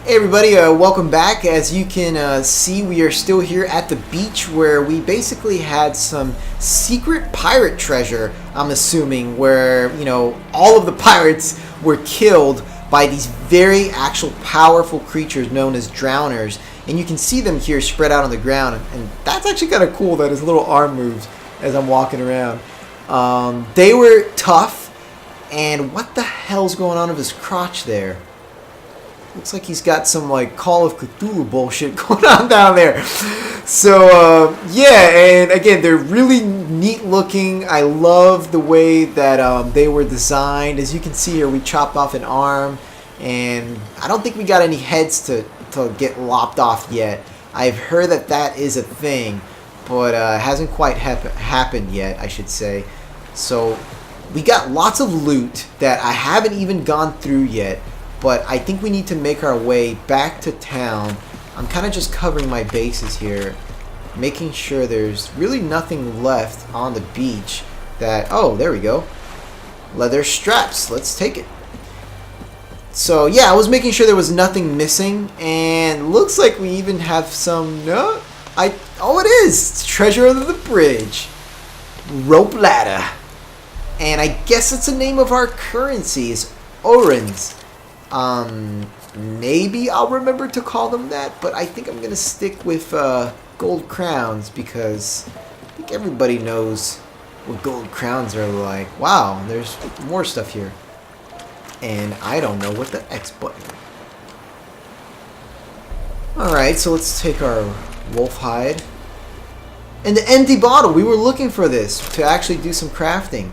Hey everybody, welcome back. As you can see, we are still here at the beach where we basically had some secret pirate treasure, I'm assuming, where, all of the pirates were killed by these very actual powerful creatures known as drowners. And you can see them here spread out on the ground, and that's actually kind of cool that his little arm moves as I'm walking around. They were tough, and what the hell's going on with his crotch there? Looks like he's got some like Call of Cthulhu bullshit going on down there. So yeah, and again, they're really neat looking. I love the way that they were designed. As you can see here, we chopped off an arm, and I don't think we got any heads to get lopped off yet. I've heard that is a thing, but hasn't quite happened yet, I should say. So we got lots of loot that I haven't even gone through yet. But I think we need to make our way back to town. I'm kind of just covering my bases here, making sure there's really nothing left on the beach that... Oh, there we go. Leather straps. Let's take it. So, yeah, I was making sure there was nothing missing. And looks like we even have some... No? Oh, it is! It's treasure under the bridge. Rope ladder. And I guess it's the name of our currency. Is Orens. Maybe I'll remember to call them that, but I think I'm going to stick with gold crowns because I think everybody knows what gold crowns are like. Wow, there's more stuff here. And I don't know what the X button. Alright, so let's take our wolf hide. And the empty bottle, we were looking for this to actually do some crafting.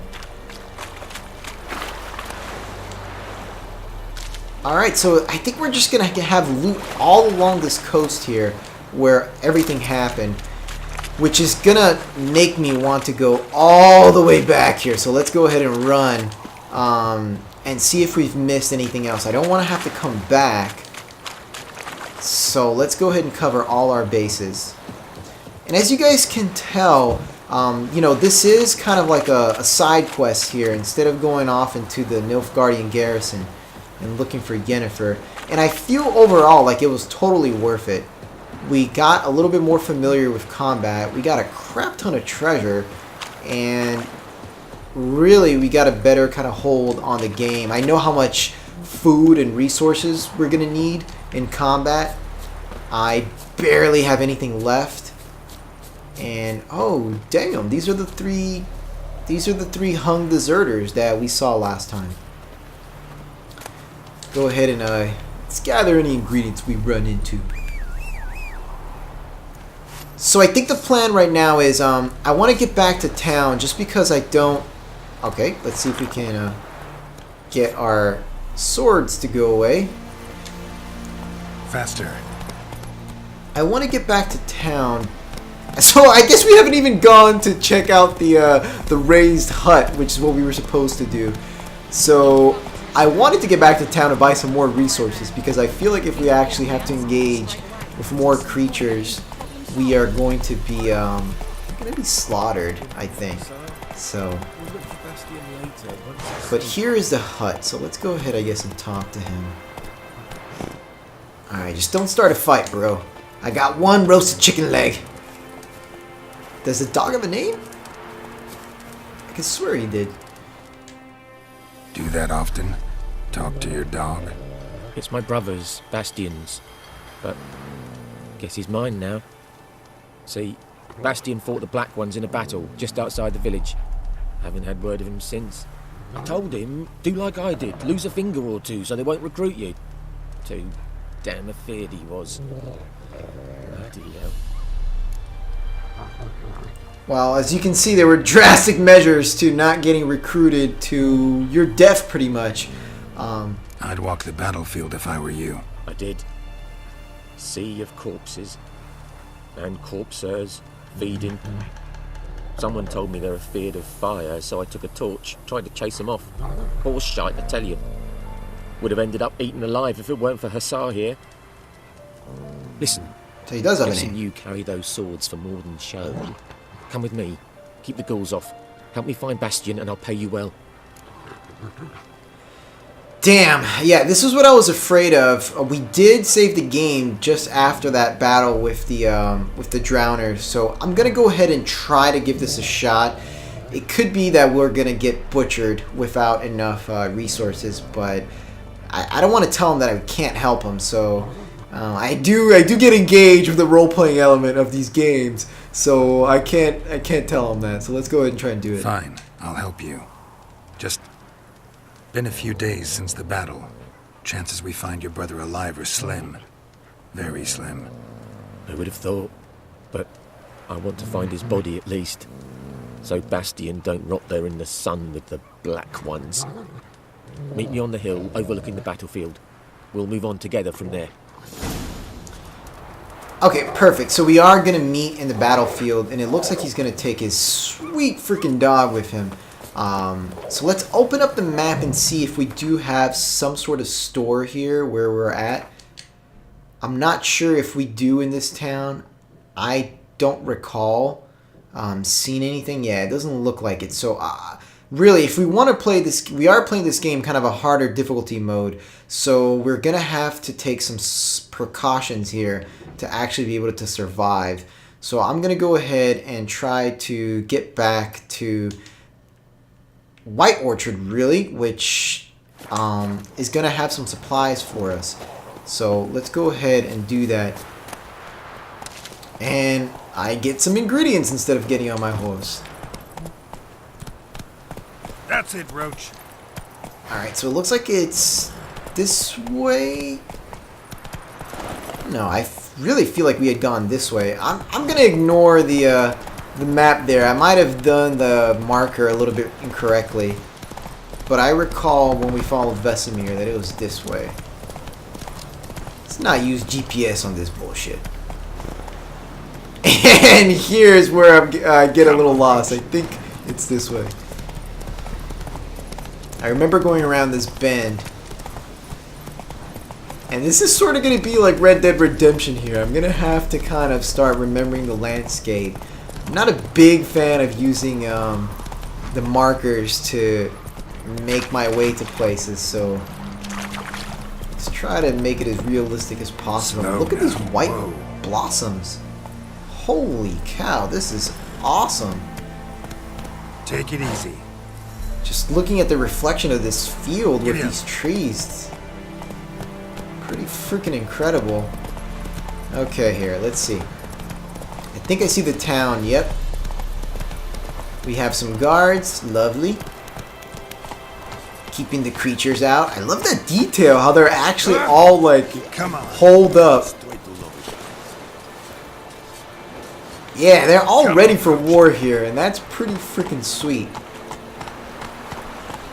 Alright, so I think we're just going to have loot all along this coast here where everything happened, which is going to make me want to go all the way back here. So let's go ahead and run and see if we've missed anything else. I don't want to have to come back. So let's go ahead and cover all our bases. And as you guys can tell, this is kind of like a side quest here instead of going off into the Nilfgaardian garrison and looking for Yennefer. And I feel overall like it was totally worth it. We got a little bit more familiar with combat. We got a crap ton of treasure. And really we got a better kind of hold on the game. I know how much food and resources we're going to need in combat. I barely have anything left. And oh damn, these are the three hung deserters that we saw last time. Go ahead and let's gather any ingredients we run into. So I think the plan right now is I want to get back to town just because I don't... Okay, let's see if we can get our swords to go away. Faster. I want to get back to town. So I guess we haven't even gone to check out the raised hut, which is what we were supposed to do. So I wanted to get back to town and buy some more resources because I feel like if we actually have to engage with more creatures, we are going to be slaughtered, I think. So, but here is the hut. So let's go ahead, I guess, and talk to him. All right, just don't start a fight, bro. I got one roasted chicken leg. Does the dog have a name? I can swear he did. Do that often? Talk to your dog? It's my brother's, Bastion's, but guess he's mine now. See, Bastion fought the Black Ones in a battle just outside the village. Haven't had word of him since. I told him, do like I did, lose a finger or two so they won't recruit you. Too damn afeard he was. Bloody hell. Well, as you can see, there were drastic measures to not getting recruited to your death, pretty much. I'd walk the battlefield if I were you. I did. Sea of corpses. And corpsers feeding. Someone told me they're afeard of fire, so I took a torch, tried to chase them off. Horse shite, I tell you. Would have ended up eaten alive if it weren't for Hussar here. Listen. So he does have a Guessing name. you carry those swords for more than show. Come with me. Keep the ghouls off. Help me find Bastion and I'll pay you well. Damn. Yeah, this is what I was afraid of. We did save the game just after that battle with the drowners, so I'm gonna go ahead and try to give this a shot. It could be that we're gonna get butchered without enough resources, but I don't want to tell him that I can't help him. So I do get engaged with the role playing element of these games, so I can't tell him that. So let's go ahead and try and do it. Fine, I'll help you. Just been a few days since the battle. Chances we find your brother alive are slim. Very slim. I would have thought, but I want to find his body at least, so Bastion don't rot there in the sun with the black ones. Meet me on the hill overlooking the battlefield. We'll move on together from there. Okay, perfect. So we are going to meet in the battlefield, and it looks like he's going to take his sweet freaking dog with him. So let's open up the map and see if we do have some sort of store here where we're at. I'm not sure if we do in this town. I don't recall seeing anything. Yeah, it doesn't look like it. So really, if we want to play this, we are playing this game kind of a harder difficulty mode. So we're going to have to take some precautions here to actually be able to survive. So I'm going to go ahead and try to get back to White Orchard, really, which is going to have some supplies for us. So let's go ahead and do that. And I get some ingredients instead of getting on my horse. That's it, Roach. Alright, so it looks like it's this way. No, I really feel like we had gone this way. I'm going to ignore the map there. I might have done the marker a little bit incorrectly, but I recall when we followed Vesemir that it was this way. Let's not use GPS on this bullshit. And here's where I get a little lost. I think it's this way. I remember going around this bend. And this is sort of going to be like Red Dead Redemption here. I'm going to have to kind of start remembering the landscape. I'm not a big fan of using the markers to make my way to places, so let's try to make it as realistic as possible. Look at these white blossoms. Holy cow, this is awesome. Take it easy. Just looking at the reflection of this field with these trees. Pretty freaking incredible. Okay, here, let's see. I think I see the town, yep. We have some guards, lovely. Keeping the creatures out. I love that detail, how they're actually all like holed up. Yeah, they're all ready for war here, and that's pretty freaking sweet.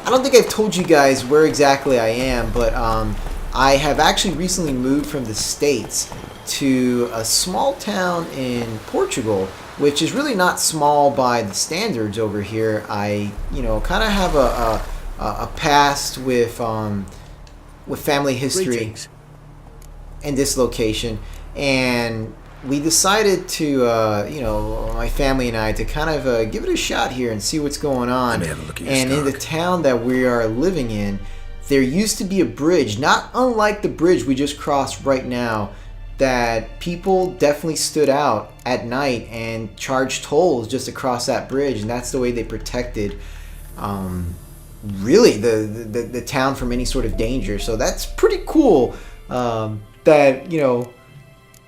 I don't think I've told you guys where exactly I am, but I have actually recently moved from the States to a small town in Portugal, which is really not small by the standards over here. I, kind of have a past with family history in this location, and we decided to, my family and I, to kind of give it a shot here and see what's going on. And in the town that we are living in, there used to be a bridge, not unlike the bridge we just crossed right now, that people definitely stood out at night and charged tolls just across that bridge, and that's the way they protected really the town from any sort of danger. So that's pretty cool that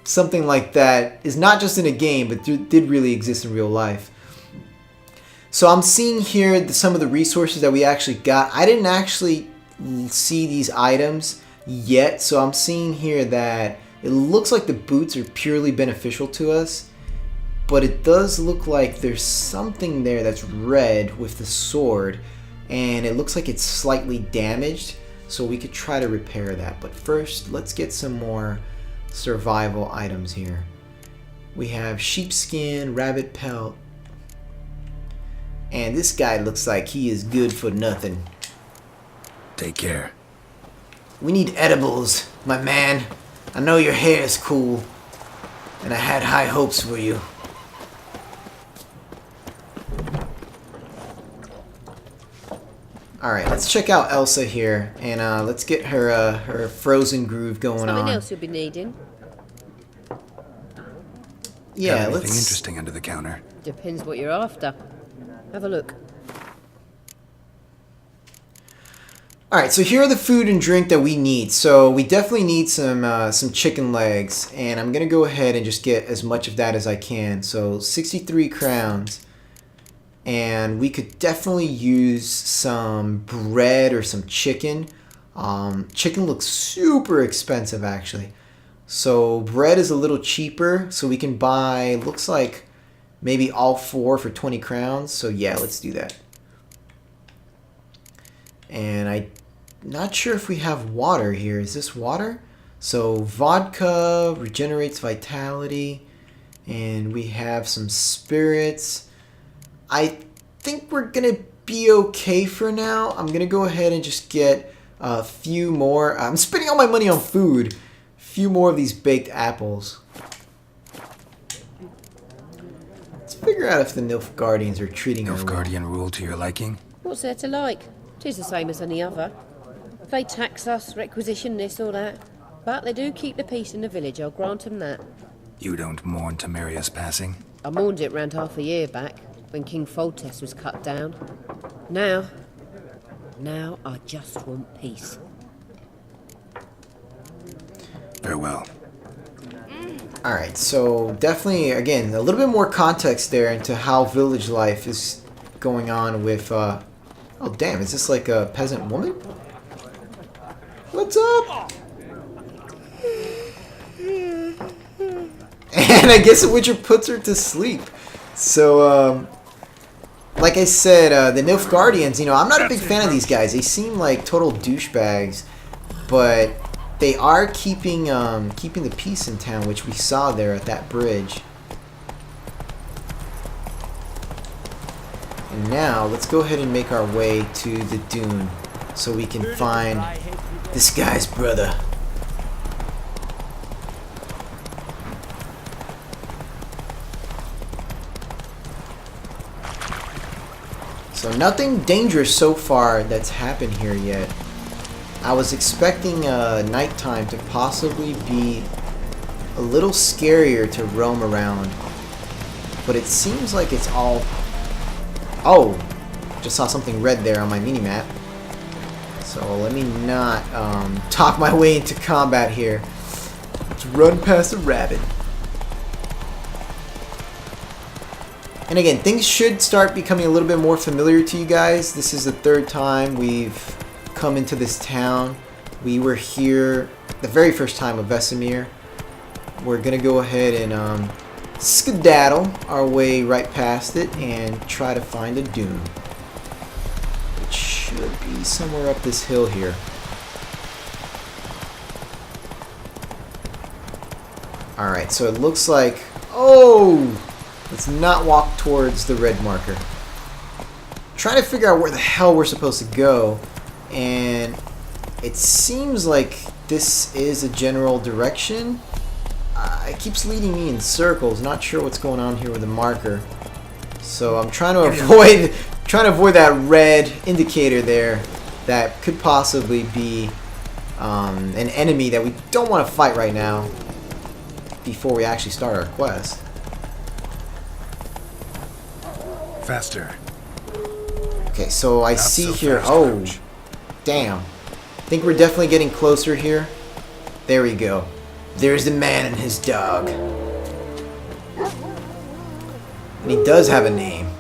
something like that is not just in a game, but did really exist in real life. So I'm seeing here some of the resources that we actually got. I didn't actually see these items yet, so I'm seeing here that it looks like the boots are purely beneficial to us, but it does look like there's something there that's red with the sword, and it looks like it's slightly damaged, so we could try to repair that. But first, let's get some more survival items here. We have sheepskin, rabbit pelt, and this guy looks like he is good for nothing. Take care. We need edibles, my man. I know your hair is cool, and I had high hopes for you. Alright, let's check out Elsa here, and let's get her frozen groove going Something on. else you'll be needing? Yeah, Got anything let's... interesting under the counter? Depends what you're after. Have a look. Alright, so here are the food and drink that we need. So we definitely need some chicken legs, and I'm going to go ahead and just get as much of that as I can. So 63 crowns. And we could definitely use some bread or some chicken. Chicken looks super expensive, actually. So bread is a little cheaper, so we can buy, looks like maybe all 4 for 20 crowns. So yeah, let's do that. And I'm not sure if we have water here. Is this water? So vodka regenerates vitality, and we have some spirits. I think we're going to be okay for now. I'm going to go ahead and just get a few more. I'm spending all my money on food. A few more of these baked apples. Let's figure out if the Nilfgaardians are treating her well. Nilfgaardian rule to your liking? What's there to like? 'Tis the same as any other. They tax us, requisition this or that. But they do keep the peace in the village, I'll grant 'em that. You don't mourn Temeria's passing? I mourned it round half a year back, when King Foltest was cut down. Now I just want peace. Farewell. Alright, so definitely, again, a little bit more context there into how village life is going on with, oh damn, is this like a peasant woman? What's up? And I guess the Witcher puts her to sleep. So, like I said, the Nilfgaardians, you know, I'm not a big fan of these guys. They seem like total douchebags, but they are keeping the peace in town, which we saw there at that bridge. And now, let's go ahead and make our way to the dune so we can find this guy's brother. So nothing dangerous so far that's happened here yet. I was expecting nighttime to possibly be a little scarier to roam around, but it seems like it's all... Oh, just saw something red there on my mini-map. So let me not talk my way into combat here. Let's run past a rabbit. And again, things should start becoming a little bit more familiar to you guys. This is the 3rd time we've come into this town. We were here the very first time of Vesemir. We're going to go ahead and skedaddle our way right past it and try to find a dune. It should be somewhere up this hill here. Alright, so it looks like... Oh! Let's not walk towards the red marker. Trying to figure out where the hell we're supposed to go, and it seems like this is a general direction. It keeps leading me in circles. Not sure what's going on here with the marker. So I'm trying to avoid that red indicator there that could possibly be an enemy that we don't want to fight right now before we actually start our quest. Faster. Okay, so I Not see so here... fast, Oh, Crouch. damn. I think we're definitely getting closer here. There we go. There's the man and his dog. And he does have a name.